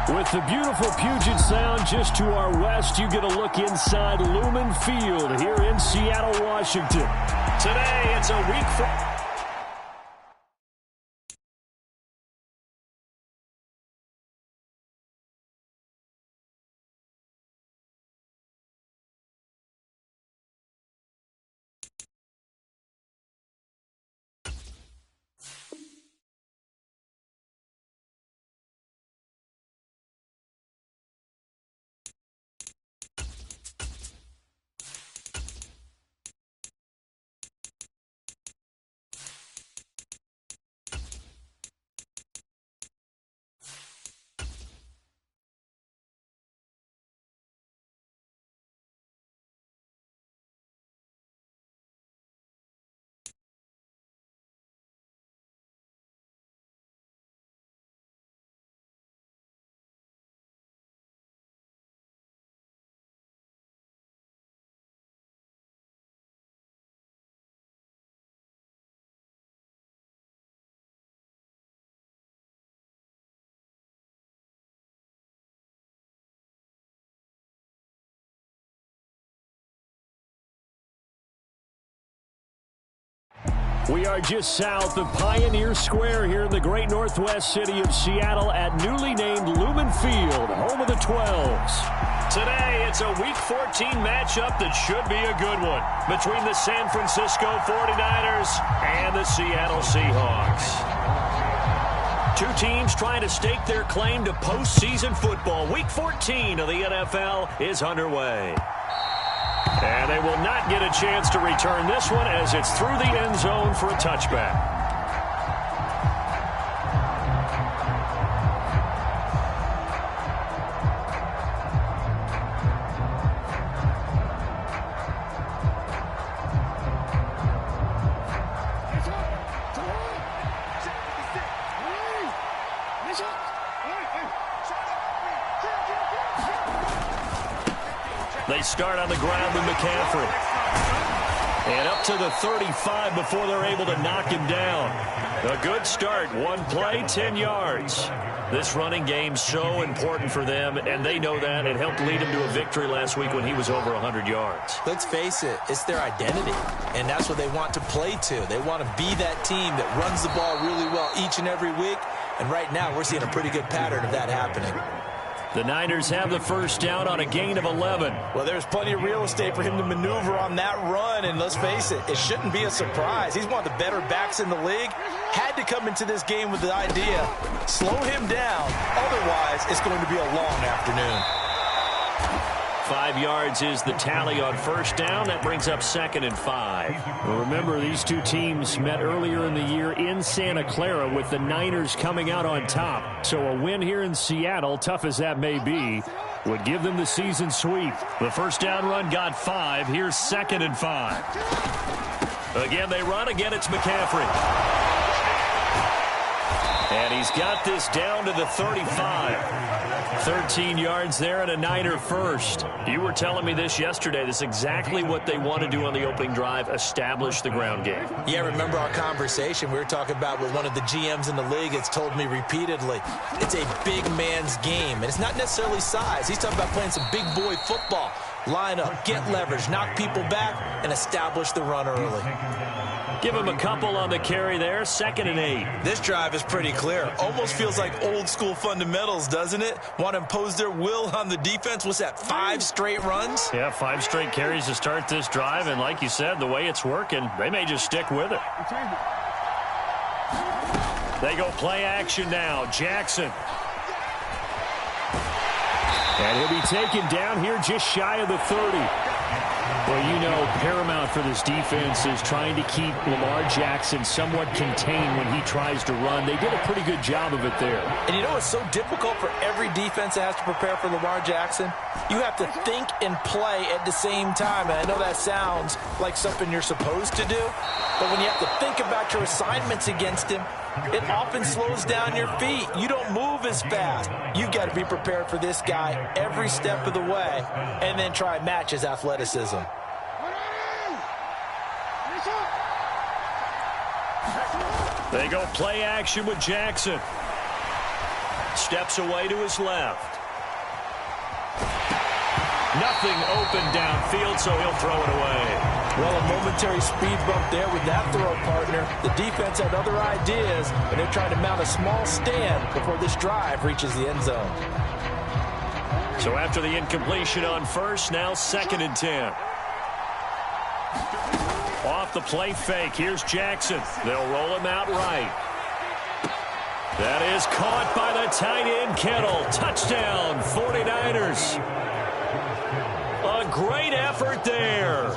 With the beautiful Puget Sound just to our west, you get a look inside Lumen Field here in Seattle, Washington. Today, it's a week 4. We are just south of Pioneer Square here in the great northwest city of Seattle at newly named Lumen Field, home of the 12s. Today, it's a Week 14 matchup that should be a good one between the San Francisco 49ers and the Seattle Seahawks. Two teams trying to stake their claim to postseason football. Week 14 of the NFL is underway. And they will not get a chance to return this one as it's through the end zone for a touchback. They start on the ground with McCaffrey. And up to the 35 before they're able to knock him down. A good start. One play, 10 yards. This running game's so important for them, and they know that. It helped lead him to a victory last week when he was over 100 yards. Let's face it, it's their identity, and that's what they want to play to. They want to be that team that runs the ball really well each and every week, and right now we're seeing a pretty good pattern of that happening. The Niners have the first down on a gain of 11. Well, there's plenty of real estate for him to maneuver on that run, and let's face it, it shouldn't be a surprise. He's one of the better backs in the league. Had to come into this game with the idea, slow him down, otherwise it's going to be a long afternoon. 5 yards is the tally on first down. That brings up 2nd and 5. Well, remember, these two teams met earlier in the year in Santa Clara with the Niners coming out on top. So a win here in Seattle, tough as that may be, would give them the season sweep. The first down run got 5. Here's 2nd and 5. Again, they run. Again, it's McCaffrey. And he's got this down to the 35. 13 yards there and a Niner first. You were telling me this yesterday. This is exactly what they want to do on the opening drive, establish the ground game. Yeah, remember our conversation we were talking about with one of the GMs in the league that's told me repeatedly, it's a big man's game. And it's not necessarily size. He's talking about playing some big boy football. Line up, get leverage, knock people back, and establish the run early. Give him a couple on the carry there. 2nd and 8. This drive is pretty clear. Almost feels like old school fundamentals, doesn't it? Want to impose their will on the defense. What's that, 5 straight runs? Yeah, 5 straight carries to start this drive. And like you said, the way it's working, they may just stick with it. They go play action now. Jackson. And he'll be taken down here just shy of the 30. Well, you know, paramount for this defense is trying to keep Lamar Jackson somewhat contained when he tries to run. They did a pretty good job of it there. And you know it's so difficult for every defense that has to prepare for Lamar Jackson? You have to think and play at the same time. And I know that sounds like something you're supposed to do, but when you have to think about your assignments against him, it often slows down your feet. You don't move as fast. You've got to be prepared for this guy every step of the way and then try and match his athleticism. They go play action with Jackson. Steps away to his left. Nothing open downfield, so he'll throw it away. Well, a momentary speed bump there with that throw, partner. The defense had other ideas, and they're trying to mount a small stand before this drive reaches the end zone. So after the incompletion on first, now 2nd and 10. Off the play fake, here's Jackson. They'll roll him out right. That is caught by the tight end, Kittle. Touchdown, 49ers. A great effort there.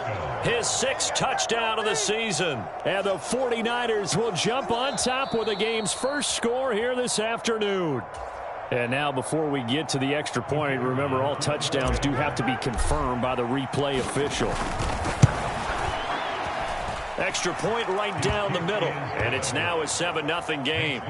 His 6th touchdown of the season. And the 49ers will jump on top with the game's first score here this afternoon. And now before we get to the extra point, remember all touchdowns do have to be confirmed by the replay official. Extra point right down the middle. And it's now a 7-0 game.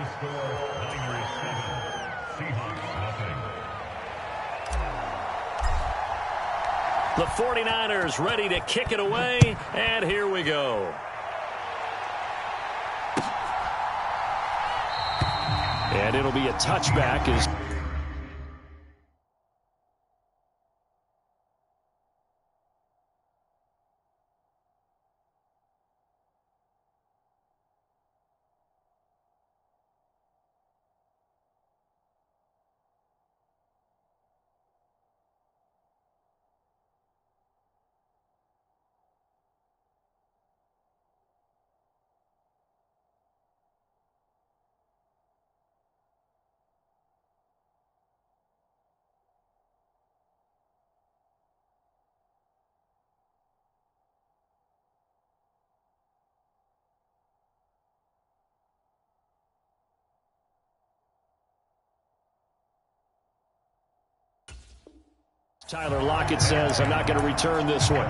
The 49ers ready to kick it away, and here we go. And it'll be a touchback as Tyler Lockett says, I'm not going to return this one.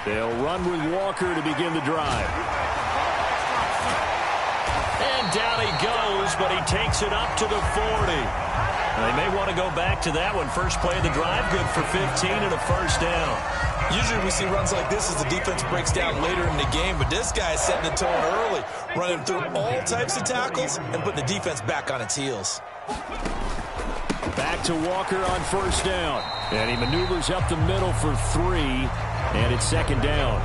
They'll run with Walker to begin the drive. And down he goes, but he takes it up to the 40. They may want to go back to that one. First play of the drive, good for 15 and a first down. Usually we see runs like this as the defense breaks down later in the game, but this guy is setting the tone early, running through all types of tackles and putting the defense back on its heels. Back to Walker on first down. And he maneuvers up the middle for 3, and it's 2nd down.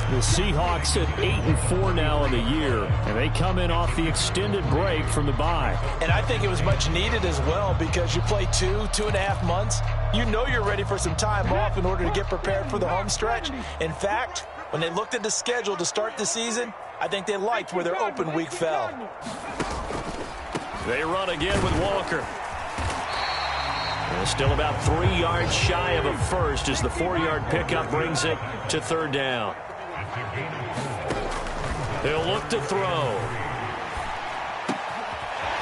The Seahawks at 8-4 now in the year, and they come in off the extended break from the bye. And I think it was much needed as well because you play 2.5 months. You know you're ready for some time off in order to get prepared for the home stretch. In fact, when they looked at the schedule to start the season, I think they liked where their open week fell. They run again with Walker. And still about 3 yards shy of a first as the 4-yard pickup brings it to 3rd down. He'll look to throw.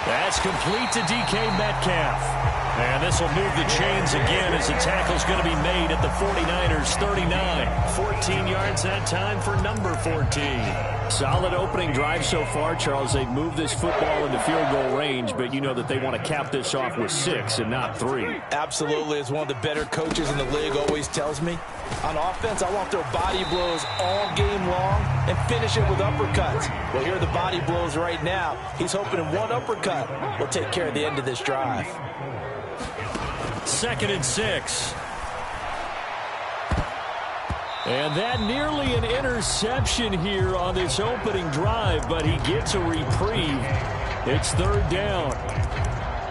That's complete to DK Metcalf. And this will move the chains again as the tackle's going to be made at the 49ers 39. 14 yards that time for number 14. Solid opening drive so far, Charles. They've moved this football into field goal range, but you know that they want to cap this off with 6 and not 3. Absolutely. As one of the better coaches in the league always tells me, on offense, I want their body blows all game long and finish it with uppercuts. Well, here are the body blows right now. He's hoping in one uppercut will take care of the end of this drive. 2nd and 6. And that nearly an interception here on this opening drive, but he gets a reprieve. It's 3rd down.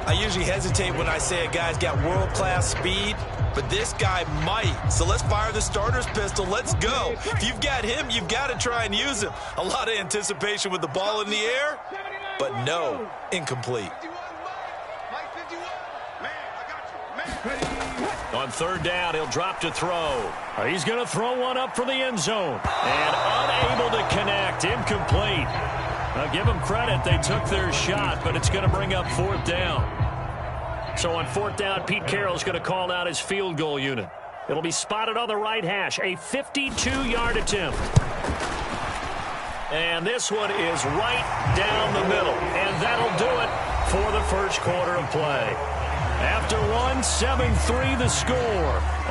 I usually hesitate when I say a guy's got world-class speed, but this guy might. So let's fire the starter's pistol. Let's go. If you've got him, you've got to try and use him. A lot of anticipation with the ball in the air, but no, incomplete. On 3rd down, he'll drop to throw. He's going to throw one up for the end zone. And unable to connect. Incomplete. Now, give them credit. They took their shot, but it's going to bring up 4th down. So on 4th down, Pete Carroll's going to call out his field goal unit. It'll be spotted on the right hash. A 52-yard attempt. And this one is right down the middle. And that'll do it for the first quarter of play. After one, 7-3 the score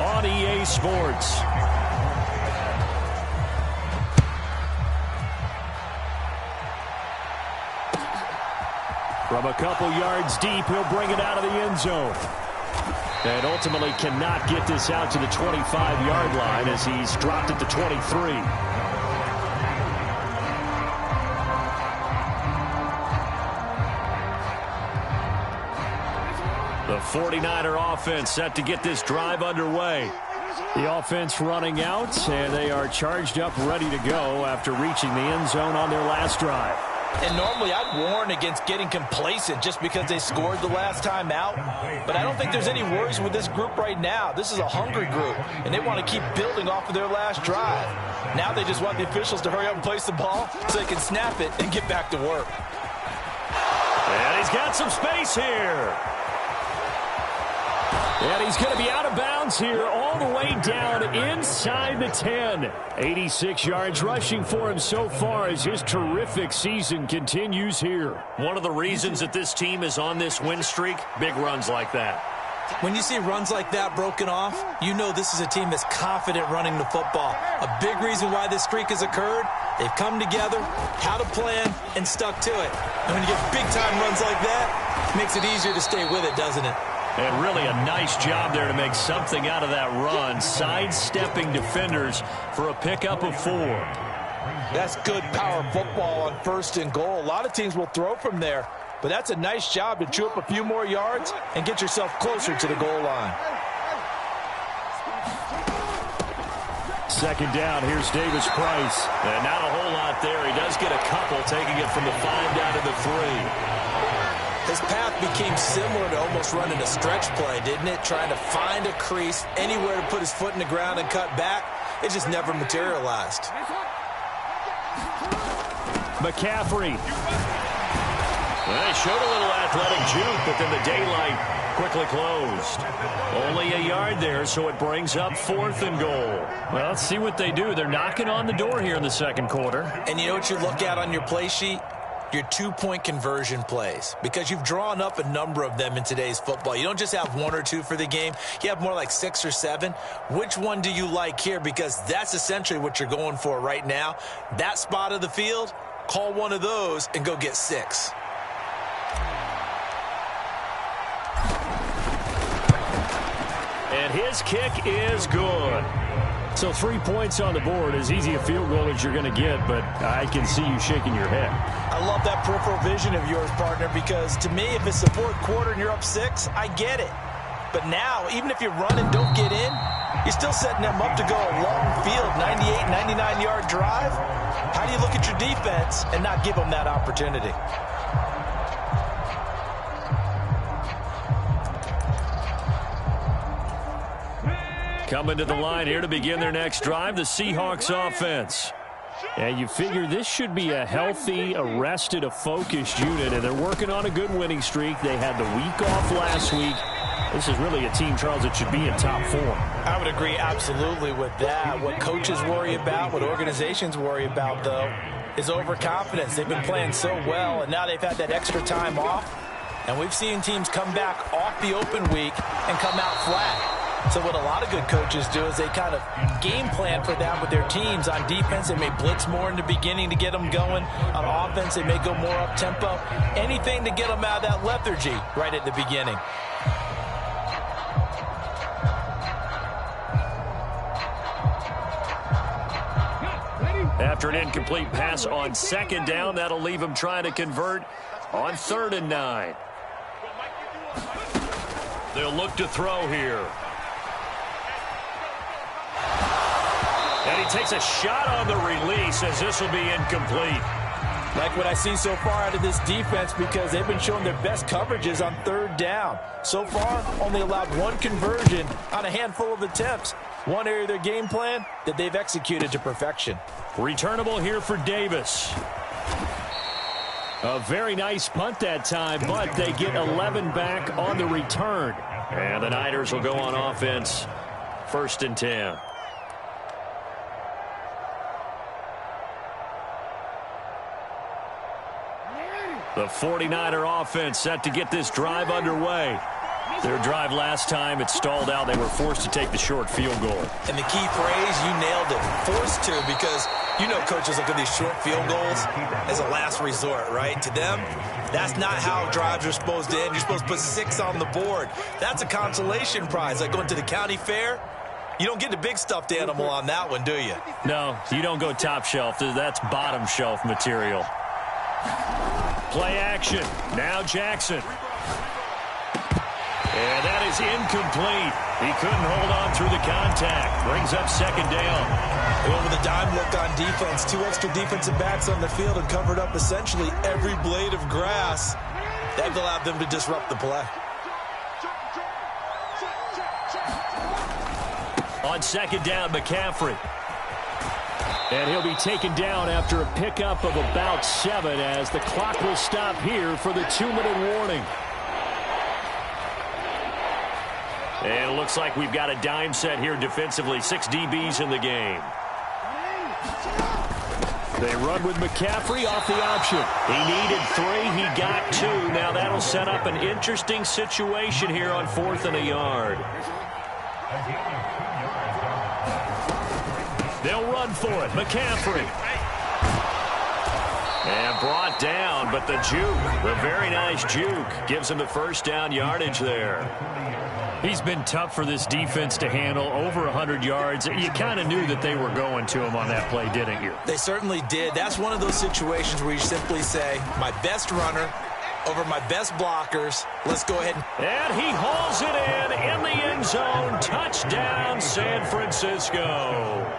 on EA Sports. From a couple yards deep, he'll bring it out of the end zone. And ultimately cannot get this out to the 25-yard line as he's dropped at the 23. The 49er offense set to get this drive underway. The offense running out, and they are charged up, ready to go after reaching the end zone on their last drive. And normally I'd warn against getting complacent just because they scored the last time out. But I don't think there's any worries with this group right now. This is a hungry group, and they want to keep building off of their last drive. Now they just want the officials to hurry up and place the ball so they can snap it and get back to work. And he's got some space here. And he's going to be out of bounds here all the way down inside the 10. 86 yards rushing for him so far as his terrific season continues here. One of the reasons that this team is on this win streak, big runs like that. When you see runs like that broken off, you know this is a team that's confident running the football. A big reason why this streak has occurred, they've come together, had a plan, and stuck to it. And when you get big-time runs like that, it makes it easier to stay with it, doesn't it? And really a nice job there to make something out of that run, sidestepping defenders for a pickup of 4. That's good power football on 1st and goal. A lot of teams will throw from there, but that's a nice job to chew up a few more yards and get yourself closer to the goal line. Second down, here's Davis Price. And not a whole lot there. He does get a couple, taking it from the 5 down to the 3. His path became similar to almost running a stretch play, didn't it? Trying to find a crease, anywhere to put his foot in the ground and cut back. It just never materialized. McCaffrey. Well, he showed a little athletic juke, but then the daylight quickly closed. Only a yard there, so it brings up 4th and goal. Well, let's see what they do. They're knocking on the door here in the second quarter. And you know what you look at on your play sheet? Your 2-point conversion plays, because you've drawn up a number of them in today's football. You don't just have 1 or 2 for the game. You have more like 6 or 7. Which one do you like here? Because that's essentially what you're going for right now. That spot of the field, call one of those and go get 6. And his kick is good. So 3 points on the board, as easy a field goal as you're going to get, but I can see you shaking your head. I love that peripheral vision of yours, partner, because to me, if it's the 4th quarter and you're up 6, I get it. But now, even if you run and don't get in, you're still setting them up to go a long field, 98, 99-yard drive. How do you look at your defense and not give them that opportunity? Coming to the line here to begin their next drive, the Seahawks offense. And you figure this should be a healthy, a rested, a focused unit, and they're working on a good winning streak. They had the week off last week. This is really a team, Charles, that should be in top form. I would agree absolutely with that. What coaches worry about, what organizations worry about, though, is overconfidence. They've been playing so well, and now they've had that extra time off. And we've seen teams come back off the open week and come out flat. So what a lot of good coaches do is they kind of game plan for that with their teams. On defense, they may blitz more in the beginning to get them going. On offense, they may go more up-tempo. Anything to get them out of that lethargy right at the beginning. After an incomplete pass on 2nd down, that'll leave him trying to convert on 3rd and 9. They'll look to throw here. And he takes a shot on the release as this will be incomplete. Like what I see so far out of this defense, because they've been showing their best coverages on 3rd down. So far, only allowed 1 conversion on a handful of attempts. One area of their game plan that they've executed to perfection. Returnable here for Davis. A very nice punt that time, but they get 11 back on the return. And the Niners will go on offense, 1st and 10. The 49er offense set to get this drive underway. Their drive last time, it stalled out. They were forced to take the short field goal. And the key phrase, you nailed it, forced to, because you know coaches look at these short field goals as a last resort, right? To them, that's not how drives are supposed to end. You're supposed to put 6 on the board. That's a consolation prize. Like going to the county fair, you don't get the big stuffed animal on that one, do you? No, you don't go top shelf. That's bottom shelf material. Play action. Now Jackson. And that is incomplete. He couldn't hold on through the contact. Brings up second down. Well, with a dime look on defense, 2 extra defensive backs on the field and covered up essentially every blade of grass. That allowed them to disrupt the play. On second down, McCaffrey. And he'll be taken down after a pickup of about 7 as the clock will stop here for the 2-minute warning. And it looks like we've got a dime set here defensively. 6 DBs in the game. They run with McCaffrey off the option. He needed 3. He got 2. Now that'll set up an interesting situation here on 4th and a yard. They'll run for it. McCaffrey. And brought down, but the juke, the very nice juke, gives him the first down yardage there. He's been tough for this defense to handle, over 100 yards. You kind of knew that they were going to him on that play, didn't you? They certainly did. That's one of those situations where you simply say, my best runner over my best blockers. Let's go ahead. And he hauls it in the end zone. Touchdown, San Francisco.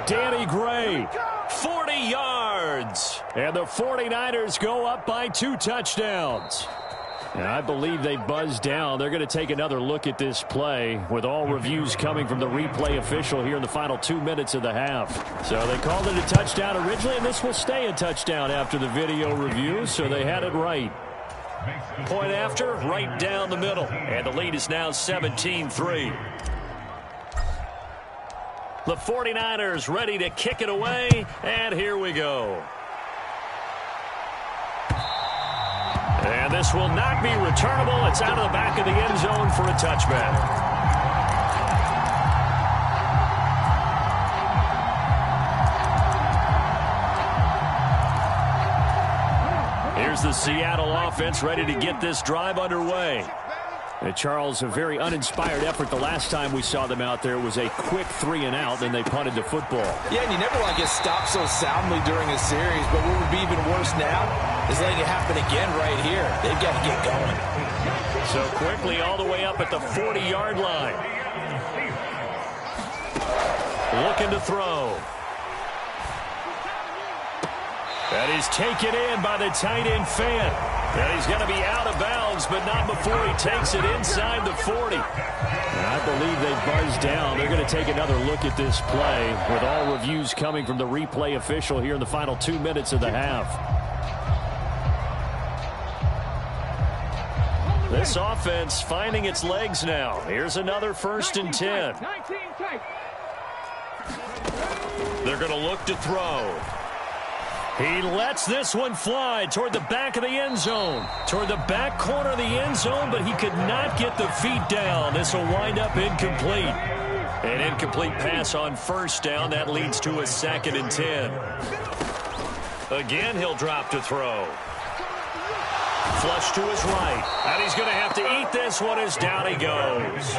Danny Gray, 40 yards. And the 49ers go up by 2 touchdowns. And I believe they buzzed down. They're going to take another look at this play with all reviews coming from the replay official here in the final 2 minutes of the half. So they called it a touchdown originally, and this will stay a touchdown after the video review, so they had it right. Point after, right down the middle. And the lead is now 17-3. The 49ers ready to kick it away, and here we go. And this will not be returnable. It's out of the back of the end zone for a touchback. Here's the Seattle offense ready to get this drive underway. And Charles, a very uninspired effort the last time we saw them out there. Was a quick 3-and-out, then they punted the football. Yeah, and you never want to get stopped so soundly during a series, but what would be even worse now is letting it happen again right here. They've got to get going. So quickly all the way up at the 40-yard line. Looking to throw. That is taken in by the tight end Fant. And he's going to be out of bounds, but not before he takes it inside the 40. And I believe they buzzed down. They're going to take another look at this play with all reviews coming from the replay official here in the final 2 minutes of the half. This offense finding its legs now. Here's another 1st and 10. They're going to look to throw. He lets this one fly toward the back of the end zone. Toward the back corner of the end zone, but he could not get the feet down. This will wind up incomplete. An incomplete pass on 1st down. That leads to a 2nd and 10. Again, he'll drop to throw. Flush to his right. And he's going to have to eat this one as down he goes.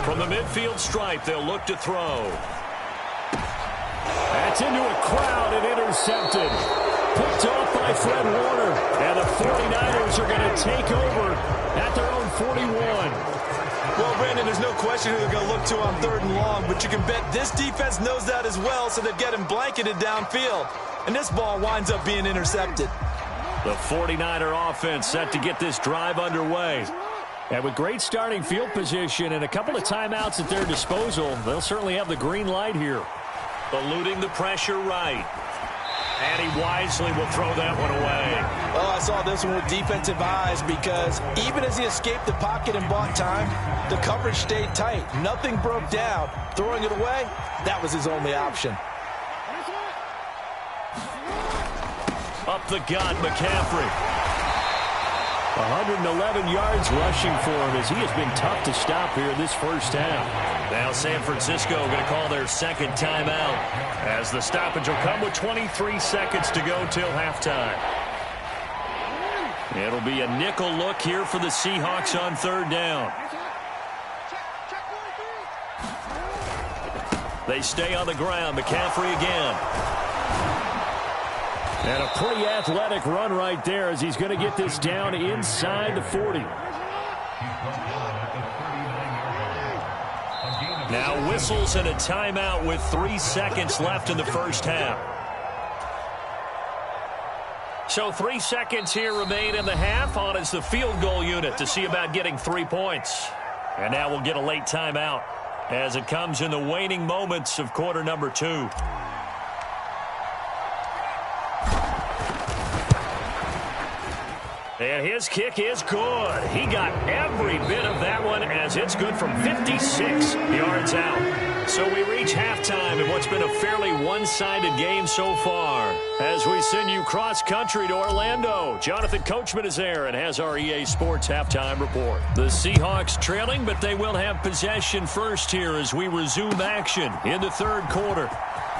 From the midfield stripe, they'll look to throw. That's into a crowd and intercepted. Picked off by Fred Warner. And the 49ers are going to take over at their own 41. Well, Brandon, there's no question who they're going to look to on 3rd and long, but you can bet this defense knows that as well, so they've got him blanketed downfield. And this ball winds up being intercepted. The 49er offense set to get this drive underway. And with great starting field position and a couple of timeouts at their disposal, they'll certainly have the green light here. Eluding the pressure right. And he wisely will throw that one away. Oh, I saw this one with defensive eyes because even as he escaped the pocket and bought time, the coverage stayed tight. Nothing broke down. Throwing it away, that was his only option. Up the gut, McCaffrey. 111 yards rushing for him as he has been tough to stop here in this first half. Now San Francisco going to call their second timeout as the stoppage will come with 23 seconds to go till halftime. It'll be a nickel look here for the Seahawks on third down. They stay on the ground. McCaffrey again. And a pretty athletic run right there as he's going to get this down inside the 40. Now whistles and a timeout with 3 seconds left in the first half. So 3 seconds here remain in the half. On is the field goal unit to see about getting 3 points. And now we'll get a late timeout as it comes in the waning moments of quarter number 2. And his kick is good. He got every bit of that one as it's good from 56 yards out. So we reach halftime in what's been a fairly one-sided game so far. As we send you cross-country to Orlando, Jonathan Coachman is there and has our EA Sports halftime report. The Seahawks trailing, but they will have possession first here as we resume action in the third quarter.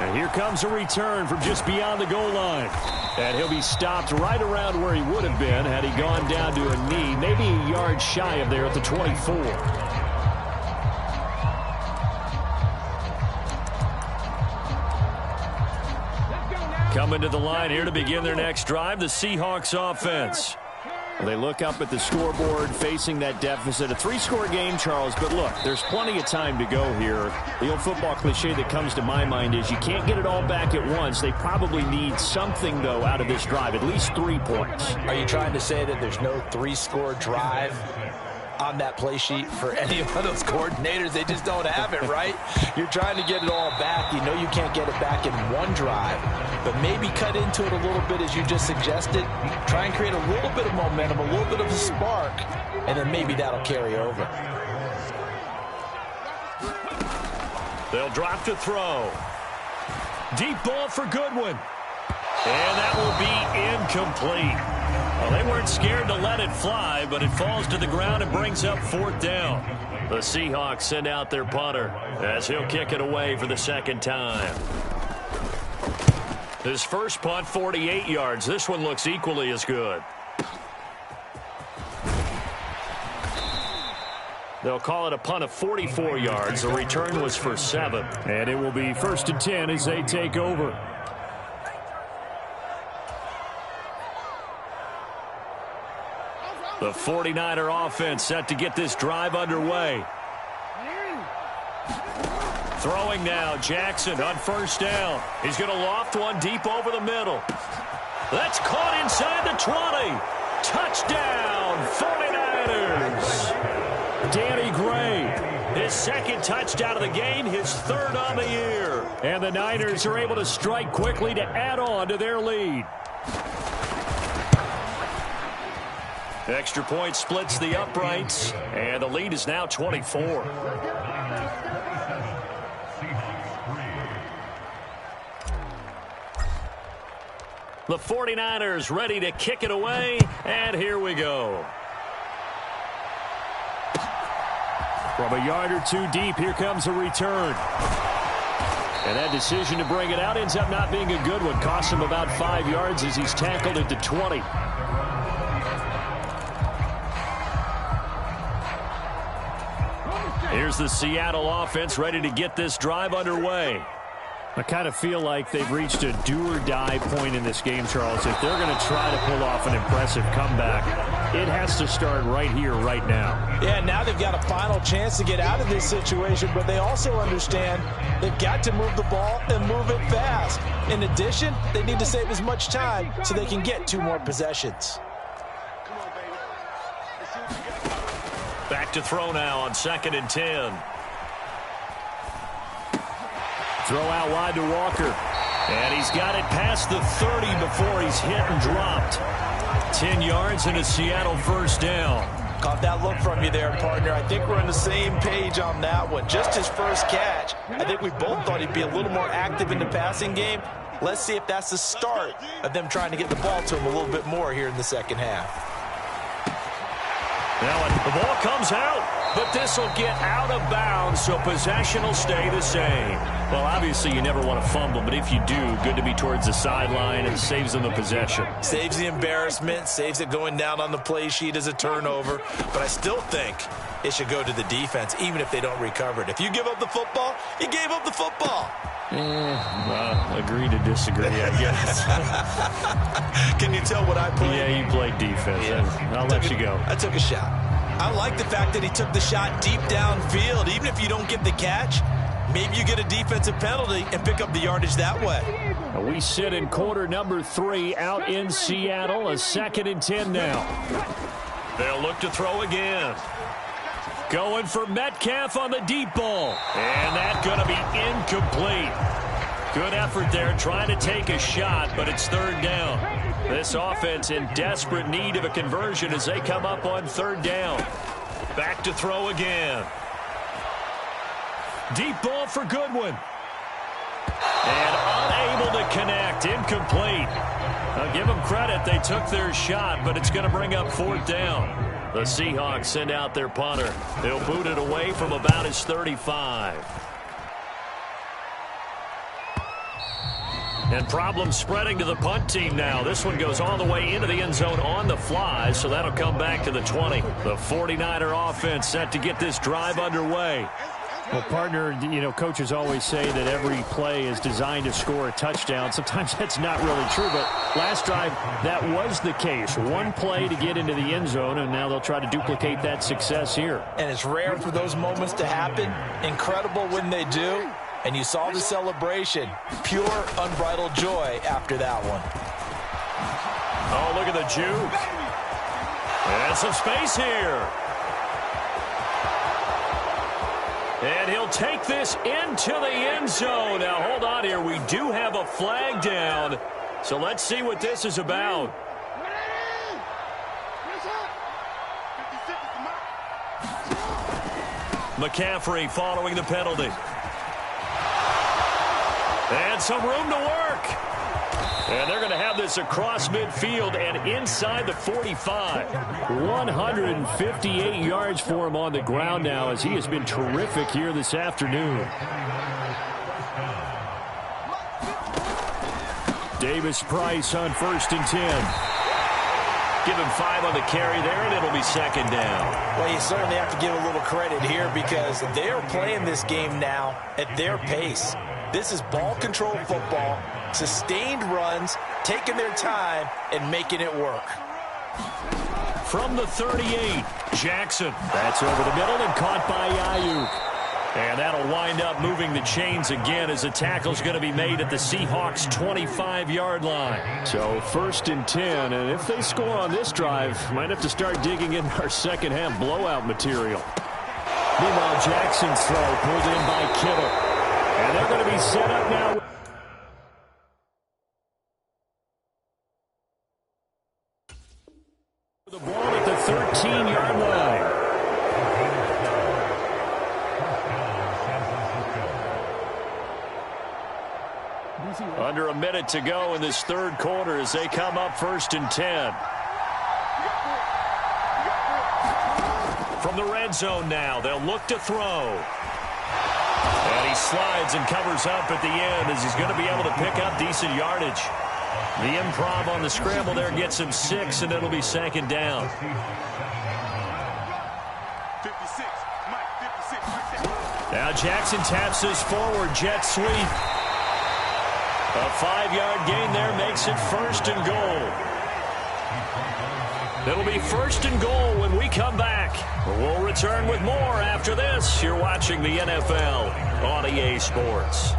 And here comes a return from just beyond the goal line. And he'll be stopped right around where he would have been had he gone down to a knee, maybe a yard shy of there at the 24. Coming to the line here to begin their next drive, the Seahawks offense. They look up at the scoreboard facing that deficit. A 3-score game, Charles, but look, there's plenty of time to go here. The old football cliche that comes to my mind is you can't get it all back at once. They probably need something, though, out of this drive, at least 3 points. Are you trying to say that there's no 3-score drive on that play sheet for any of those coordinators? They just don't have it, right? You're trying to get it all back. You know you can't get it back in one drive, but maybe cut into it a little bit as you just suggested. Try and create a little bit of momentum, a little bit of a spark, and then maybe that'll carry over. They'll drop to throw. Deep ball for Goodwin. And that will be incomplete. Well, they weren't scared to let it fly, but it falls to the ground and brings up fourth down. The Seahawks send out their punter as he'll kick it away for the second time. His first punt, 48 yards. This one looks equally as good. They'll call it a punt of 44 yards. The return was for 7. And it will be 1st and 10 as they take over. The 49er offense set to get this drive underway. Throwing now, Jackson on first down. He's going to loft one deep over the middle. That's caught inside the 20. Touchdown, 49ers. Danny Gray, his second touchdown of the game, his third on the year. And the Niners are able to strike quickly to add on to their lead. Extra point splits the uprights, and the lead is now 24. The 49ers ready to kick it away, and here we go. From a yard or two deep, here comes a return. And that decision to bring it out ends up not being a good one. Costs him about 5 yards as he's tackled at the 20. Here's the Seattle offense ready to get this drive underway. I kind of feel like they've reached a do-or-die point in this game, Charles. If they're going to try to pull off an impressive comeback, it has to start right here, right now. Yeah, now they've got a final chance to get out of this situation, but they also understand they've got to move the ball and move it fast. In addition, they need to save as much time so they can get 2 more possessions. Back to throw now on 2nd and 10. Throw out wide to Walker. And he's got it past the 30 before he's hit and dropped. 10 yards and a Seattle first down. Caught that look from you there, partner. I think we're on the same page on that one. Just his first catch. I think we both thought he'd be a little more active in the passing game. Let's see if that's the start of them trying to get the ball to him a little bit more here in the second half. Now the ball comes out, but this will get out of bounds, so possession will stay the same. Well, obviously you never want to fumble, but if you do, good to be towards the sideline, and it saves them the possession. Saves the embarrassment, saves it going down on the play sheet as a turnover, but I still think it should go to the defense, even if they don't recover it. If you give up the football, you gave up the football. Agree to disagree, I guess. Can you tell what I played? Yeah, you played defense. Yeah. I'll let you go. I took a shot. I like the fact that he took the shot deep downfield. Even if you don't get the catch, maybe you get a defensive penalty and pick up the yardage that way. We sit in quarter number 3 out in Seattle. A 2nd and 10 now. They'll look to throw again. Going for Metcalf on the deep ball. And that's going to be incomplete. Good effort there trying to take a shot, but it's 3rd down. This offense in desperate need of a conversion as they come up on 3rd down. Back to throw again. Deep ball for Goodwin. And unable to connect. Incomplete. I'll give them credit. They took their shot, but it's going to bring up 4th down. The Seahawks send out their punter. They'll boot it away from about his 35. And problems spreading to the punt team now. This one goes all the way into the end zone on the fly, so that'll come back to the 20. The 49er offense set to get this drive underway. Well, partner, you know, coaches always say that every play is designed to score a touchdown. Sometimes that's not really true, but last drive, that was the case. One play to get into the end zone, and now they'll try to duplicate that success here. And it's rare for those moments to happen. Incredible when they do. And you saw the celebration. Pure, unbridled joy after that one. Oh, look at the juke. And some space here. And he'll take this into the end zone. Now, hold on here. We do have a flag down. So let's see what this is about. McCaffrey following the penalty. And some room to work. And they're going to have this across midfield and inside the 45. 158 yards for him on the ground now as he has been terrific here this afternoon. Davis-Price on 1st and 10. Give him 5 on the carry there, and it'll be 2nd down. Well, you certainly have to give a little credit here because they are playing this game now at their pace. This is ball control football, sustained runs, taking their time, and making it work. From the 38, Jackson. That's over the middle and caught by Ayuk. And that'll wind up moving the chains again as the tackle's going to be made at the Seahawks' 25-yard line. So 1st and 10, and if they score on this drive, might have to start digging in our second-half blowout material. Meanwhile, Jackson's throw pulled in by Kittle. And they're going to be set up now. The ball at the 13-yard line. Under a minute to go in this 3rd quarter as they come up 1st and 10. From the red zone now, they'll look to throw. And he slides and covers up at the end as he's going to be able to pick up decent yardage. The improv on the scramble there gets him 6, and it'll be 2nd down. Now Jackson taps this forward jet sweep. A 5-yard gain there makes it 1st and goal. It'll be 1st and goal when we come back. We'll return with more after this. You're watching the NFL on EA Sports.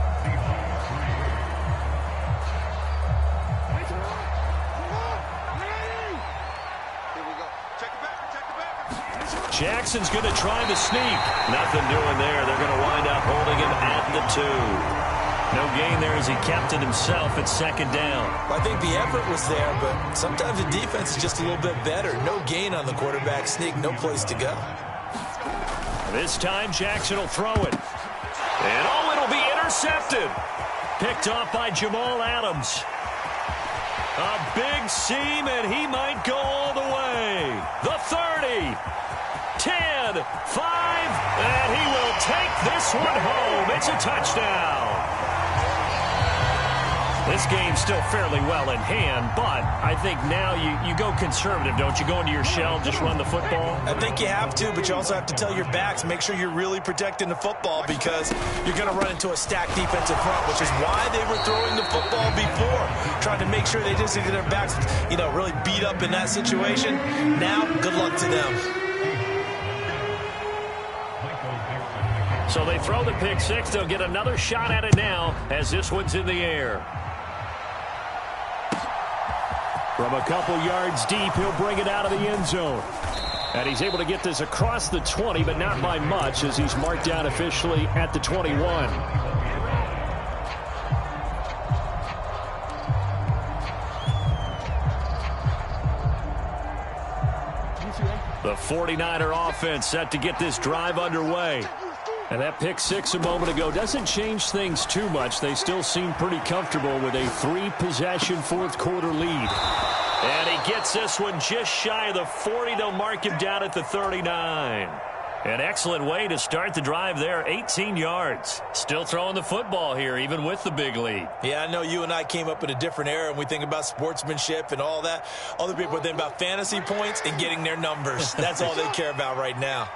Jackson's going to try the sneak. Nothing doing there. They're going to wind up holding him at the 2. No gain there as he kept it himself at second down. I think the effort was there, but sometimes the defense is just a little bit better. No gain on the quarterback sneak, no place to go. This time Jackson will throw it. And oh, it'll be intercepted. Picked off by Jamal Adams. A big seam, and he might go all the way. The 30, 10, 5, and he will take this one home. It's a touchdown. This game's still fairly well in hand, but I think now you go conservative, don't you? Go into your shell, just run the football? I think you have to, but you also have to tell your backs, make sure you're really protecting the football because you're going to run into a stacked defensive front, which is why they were throwing the football before, trying to make sure they just get their backs, really beat up in that situation. Now, good luck to them. So they throw the pick six. They'll get another shot at it now as this one's in the air. From a couple yards deep, he'll bring it out of the end zone. And he's able to get this across the 20, but not by much as he's marked down officially at the 21. The 49er offense set to get this drive underway. And that pick six a moment ago doesn't change things too much. They still seem pretty comfortable with a three-possession fourth-quarter lead. And he gets this one just shy of the 40. They'll mark him down at the 39. An excellent way to start the drive there, 18 yards. Still throwing the football here, even with the big lead. Yeah, I know you and I came up in a different era, and we think about sportsmanship and all that. Other people think about fantasy points and getting their numbers. That's all they care about right now.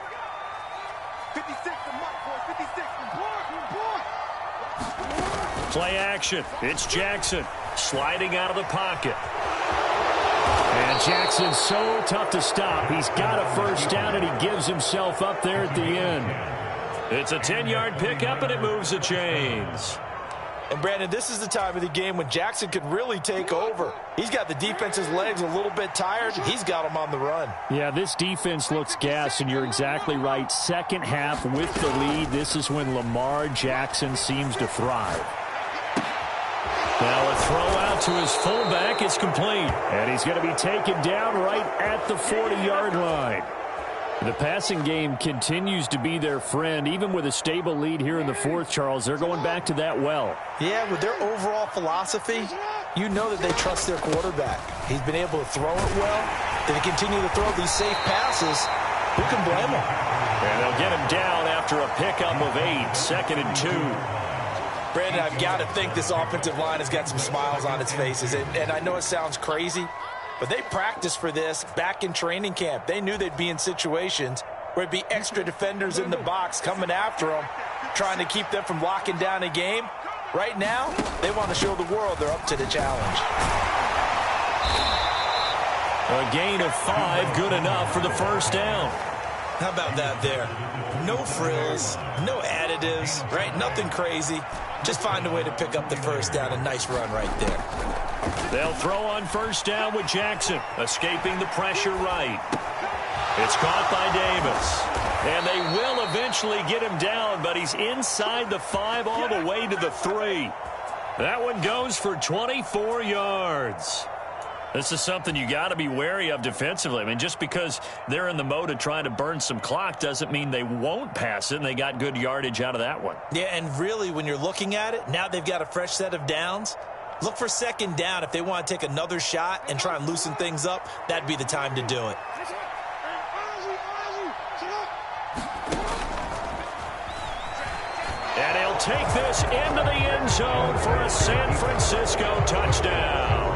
56 and Mike, boy, 56 and boy. Play action. It's Jackson sliding out of the pocket. And Jackson's so tough to stop. He's got a first down, and he gives himself up there at the end. It's a 10-yard pickup, and it moves the chains. And, Brandon, this is the time of the game when Jackson could really take over. He's got the defense's legs a little bit tired. He's got them on the run. Yeah, this defense looks gassed, and you're exactly right. Second half with the lead, this is when Lamar Jackson seems to thrive. Now a throw out to his fullback is complete. And he's going to be taken down right at the 40-yard line. The passing game continues to be their friend. Even with a stable lead here in the fourth, Charles, they're going back to that well. Yeah, with their overall philosophy, you know that they trust their quarterback. He's been able to throw it well. They continue to throw these safe passes. Who can blame them? And they'll get him down after a pickup of 8, 2nd and 2. Brandon, I've got to think this offensive line has got some smiles on its faces. And I know it sounds crazy, but they practiced for this back in training camp. They knew they'd be in situations where it'd be extra defenders in the box coming after them, trying to keep them from locking down a game. Right now, they want to show the world they're up to the challenge. A gain of 5, good enough for the first down. How about that there? No frills, no additives, right? Nothing crazy. Just find a way to pick up the first down. A nice run right there. They'll throw on first down with Jackson, escaping the pressure right. It's caught by Davis. And they will eventually get him down, but he's inside the 5 all the way to the 3. That one goes for 24 yards. This is something you got to be wary of defensively. I mean, just because they're in the mode of trying to burn some clock doesn't mean they won't pass it, and they got good yardage out of that one. Yeah, and really, when you're looking at it, now they've got a fresh set of downs. Look for second down. If they want to take another shot and try and loosen things up, that'd be the time to do it. And he'll take this into the end zone for a San Francisco touchdown.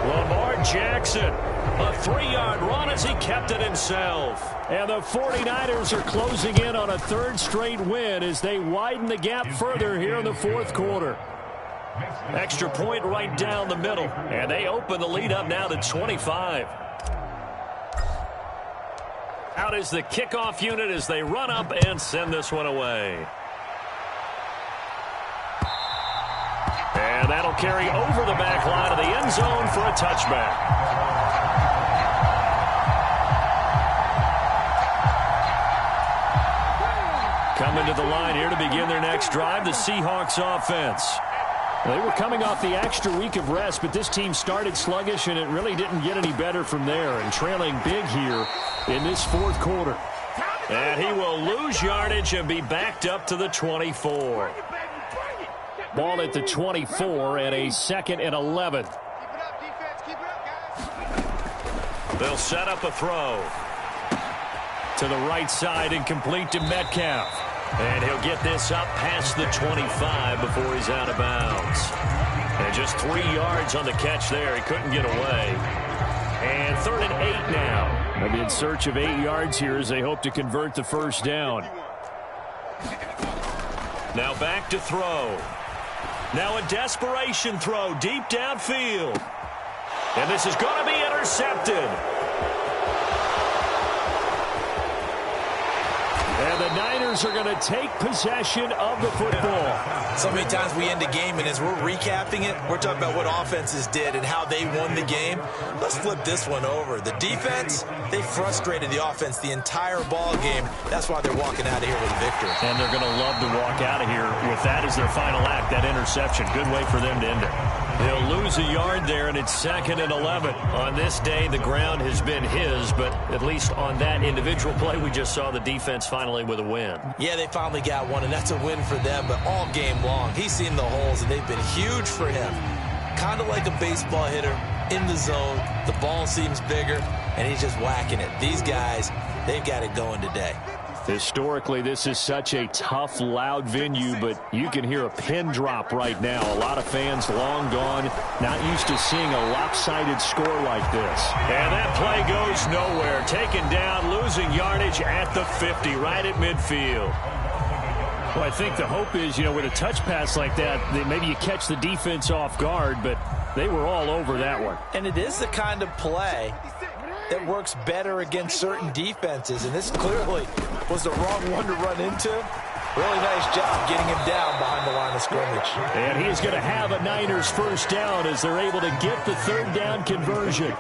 Lamar Jackson, a 3-yard run as he kept it himself. And the 49ers are closing in on a 3rd straight win as they widen the gap further here in the fourth quarter. Extra point right down the middle, and they open the lead up now to 25. Out is the kickoff unit as they run up and send this one away. And that'll carry over the back line of the end zone for a touchback. Coming to the line here to begin their next drive, the Seahawks offense. They were coming off the extra week of rest, but this team started sluggish, and it really didn't get any better from there, and trailing big here in this fourth quarter. And he will lose yardage and be backed up to the 24. Ball at the 24 and a 2nd and 11. They'll set up a throw. To the right side and complete to Metcalf. And he'll get this up past the 25 before he's out of bounds. And just 3 yards on the catch there. He couldn't get away. And 3rd and 8 now. They'll be in search of 8 yards here as they hope to convert the first down. Now back to throw. Now a desperation throw deep downfield. And this is going to be intercepted. And the Niners are going to take possession of the football. So many times we end a game, and as we're recapping it, we're talking about what offenses did and how they won the game. Let's flip this one over. The defense, they frustrated the offense the entire ball game. That's why they're walking out of here with a victory. And they're going to love to walk out of here with that as their final act, that interception. Good way for them to end it. He'll lose a yard there, and it's 2nd and 11. On this day, the ground has been his, but at least on that individual play, we just saw the defense finally with a win. Yeah, they finally got one, and that's a win for them, but all game long, he's seen the holes, and they've been huge for him. Kind of like a baseball hitter in the zone. The ball seems bigger, and he's just whacking it. These guys, they've got it going today. Historically, this is such a tough, loud venue, but you can hear a pin drop right now. A lot of fans long gone, not used to seeing a lopsided score like this. And that play goes nowhere. Taken down, losing yardage at the 50, right at midfield. Well, I think the hope is, with a touch pass like that, maybe you catch the defense off guard, but they were all over that one. And it is the kind of play that works better against certain defenses, and this clearly was the wrong one to run into. Really nice job getting him down behind the line of scrimmage. And he's going to have a Niners first down as they're able to get the 3rd down conversion.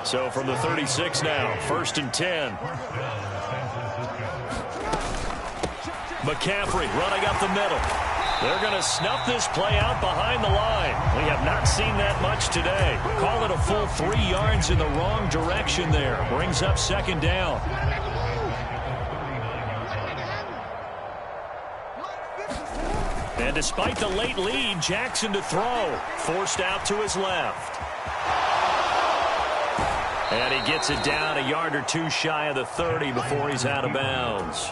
So from the 36 now, 1st and 10. McCaffrey running up the middle. They're going to snuff this play out behind the line. We have not seen that much today. Call it a full 3 yards in the wrong direction there. Brings up 2nd down. And despite the late lead, Jackson to throw. Forced out to his left. And he gets it down a yard or 2 shy of the 30 before he's out of bounds.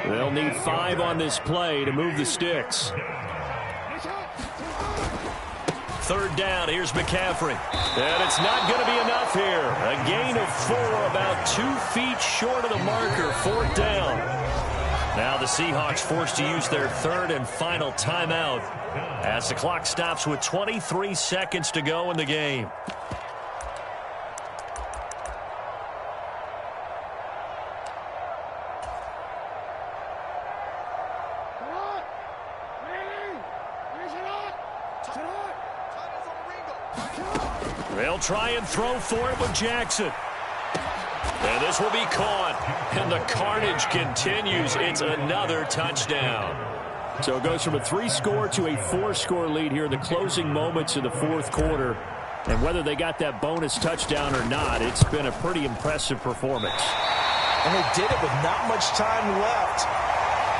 They'll need 5 on this play to move the sticks. 3rd down, here's McCaffrey. And it's not going to be enough here. A gain of 4, about 2 feet short of the marker, 4th down. Now the Seahawks forced to use their 3rd and final timeout as the clock stops with 23 seconds to go in the game. They'll try and throw for it with Jackson. And this will be caught. And the carnage continues. It's another touchdown. So it goes from a 3-score to a 4-score lead here in the closing moments of the fourth quarter. And whether they got that bonus touchdown or not, it's been a pretty impressive performance. And they did it with not much time left.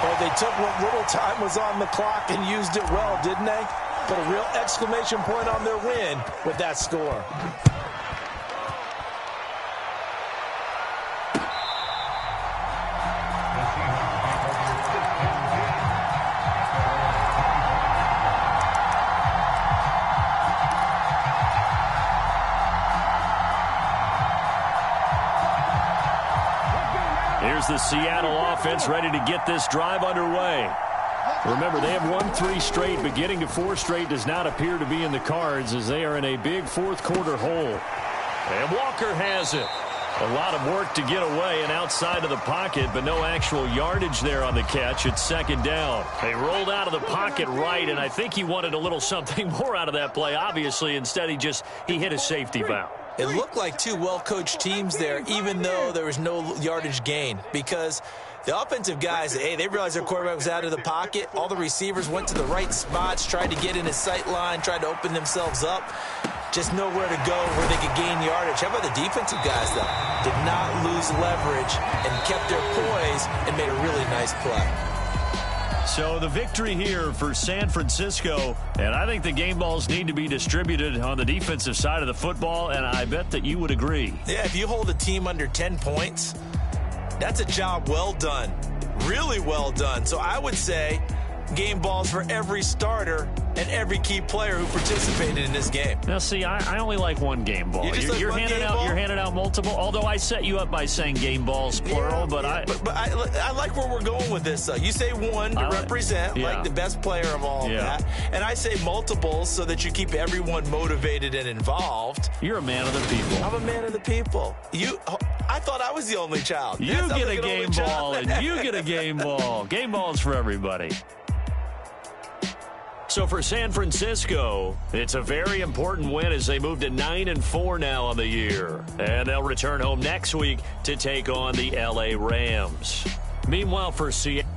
Well, they took what little time was on the clock and used it well, didn't they? Put a real exclamation point on their win with that score. Here's the Seattle offense ready to get this drive underway. Remember, they have won 3 straight, but getting to 4 straight does not appear to be in the cards as they are in a big fourth quarter hole. And Walker has it. A lot of work to get away and outside of the pocket, but no actual yardage there on the catch. It's 2nd down. They rolled out of the pocket right, and I think he wanted a little something more out of that play, obviously. Instead, he hit a safety valve. It looked like two well-coached teams there, even though there was no yardage gain, because the offensive guys, hey, they realized their quarterback was out of the pocket. All the receivers went to the right spots, tried to get in his sight line, tried to open themselves up. Just nowhere to go where they could gain yardage. How about the defensive guys, though? Did not lose leverage and kept their poise and made a really nice play. So the victory here for San Francisco, and I think the game balls need to be distributed on the defensive side of the football, and I bet that you would agree. Yeah, if you hold a team under 10 points, that's a job well done, really well done. So I would say game balls for every starter and every key player who participated in this game. Now, see, I only like one game ball. You're handing out multiple. Although I set you up by saying game balls plural, but I like where we're going with this. You say one to represent, like the best player of all of that, and I say multiples so that you keep everyone motivated and involved. You're a man of the people. I'm a man of the people. I thought I was the only child. You get a game ball, and you get a game ball. Game balls for everybody. So for San Francisco, it's a very important win as they move to 9-4 now on the year. And they'll return home next week to take on the LA Rams. Meanwhile, for Seattle.